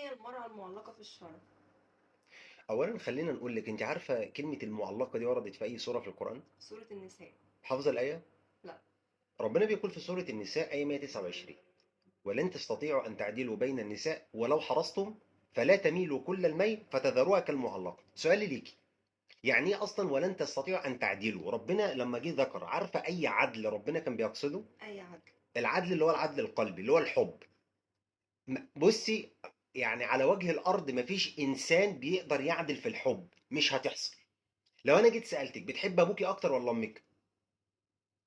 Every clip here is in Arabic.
هي المرأة المعلقة في الشرع؟ اولا خلينا نقول لك، انت عارفه كلمه المعلقه دي وردت في اي سوره في القران؟ سورة النساء. حافظه الايه؟ لا. ربنا بيقول في سوره النساء ايه 129: ولن تستطيعوا ان تعدلوا بين النساء ولو حرصتم فلا تميلوا كل الميل فتذروها كالمعلقه. سؤالي ليكي، يعني ايه اصلا ولن تستطيعوا ان تعدلوا؟ ربنا لما جه ذكر، عارفه اي عدل ربنا كان بيقصده؟ أي عدل. العدل اللي هو العدل القلبي، اللي هو الحب. بصي، يعني على وجه الارض مفيش انسان بيقدر يعدل في الحب، مش هتحصل. لو انا جيت سالتك بتحب ابوكي اكتر ولا امك؟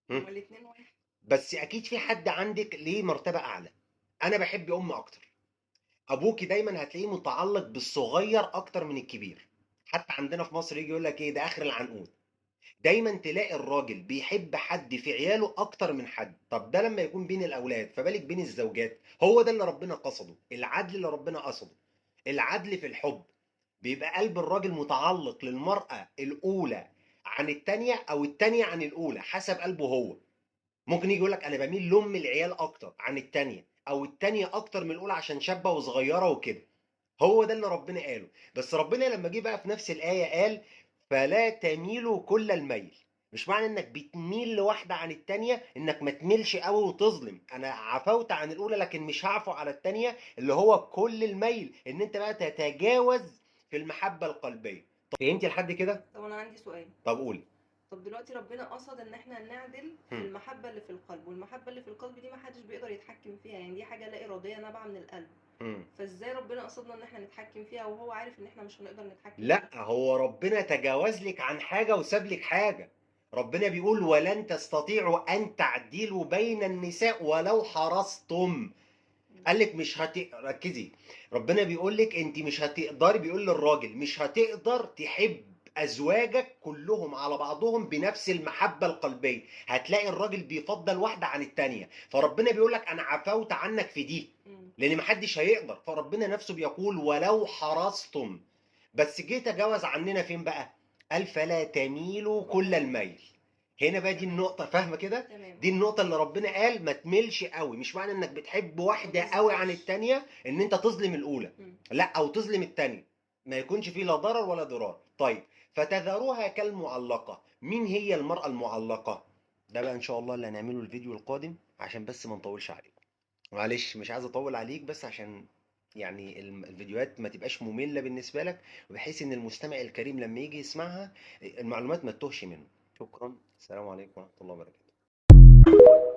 هم؟ هما الاتنين واحد. بس اكيد في حد عندك ليه مرتبه اعلى. انا بحب امي اكتر. ابوكي دايما هتلاقيه متعلق بالصغير اكتر من الكبير. حتى عندنا في مصر يجي يقول لك ايه ده اخر العنقود. دايما تلاقي الراجل بيحب حد في عياله اكتر من حد. طب ده لما يكون بين الاولاد، فبالك بين الزوجات. هو ده اللي ربنا قصده، العدل اللي ربنا قصده، العدل في الحب. بيبقى قلب الراجل متعلق للمرأة الأولى عن التانية، أو التانية عن الأولى، حسب قلبه هو. ممكن يجي يقول لك أنا بميل لأم العيال أكتر عن التانية، أو التانية أكتر من الأولى عشان شابة وصغيرة وكده. هو ده اللي ربنا قاله. بس ربنا لما جه بقى في نفس الآية قال فلا تميلوا كل الميل. مش معنى انك بتميل لواحدة عن التانية انك ما تميلش قوي وتظلم. انا عفوت عن الاولى لكن مش هعفو على التانية، اللي هو كل الميل ان انت بقى تتجاوز في المحبة القلبية. طب فهمتي لحد كده؟ طب أنا عندي سؤال. طب قولي. طب دلوقتي ربنا قصد إن احنا نعدل في هم. المحبة اللي في القلب، والمحبة اللي في القلب دي محدش بيقدر يتحكم فيها، يعني دي حاجة لا إرادية نابعة من القلب. هم. فازاي ربنا قصدنا إن احنا نتحكم فيها وهو عارف إن احنا مش هنقدر نتحكم لا، فيها؟ هو ربنا تجاوز لك عن حاجة وساب لك حاجة. ربنا بيقول ولن تستطيعوا أن تعدلوا بين النساء ولو حرصتم. قال لك مش ركزي. ربنا بيقول لك انت مش هتقدري، بيقول للراجل مش هتقدر تحب ازواجك كلهم على بعضهم بنفس المحبة القلبية. هتلاقي الراجل بيفضل واحدة عن التانية، فربنا بيقول لك انا عفوت عنك في دي، لان محدش هيقدر. فربنا نفسه بيقول ولو حرصتم. بس جه تجاوز عننا فين بقى؟ قال فلا تميلوا كل الميل. هنا بقى دي تمام. النقطة، فاهمة كده؟ تمام. دي النقطة اللي ربنا قال ما تميلش قوي. مش معنى انك بتحب ما واحدة قوي عن تظلمش. التانية ان انت تظلم الاولى. مم. لا، او تظلم التانية. ما يكونش فيه لا ضرر ولا ضرار. طيب، فتذروها كالمعلقة. مين هي المرأة المعلقة؟ ده بقى ان شاء الله اللي هنعمله الفيديو القادم، عشان بس ما نطولش عليكم. معلش مش عايز اطول عليك، بس عشان يعني الفيديوهات ما تبقاش مملة بالنسبة لك، وبحيث ان المستمع الكريم لما يجي يسمعها المعلومات ما تتوهش منه. شكرا، السلام عليكم ورحمة الله وبركاته.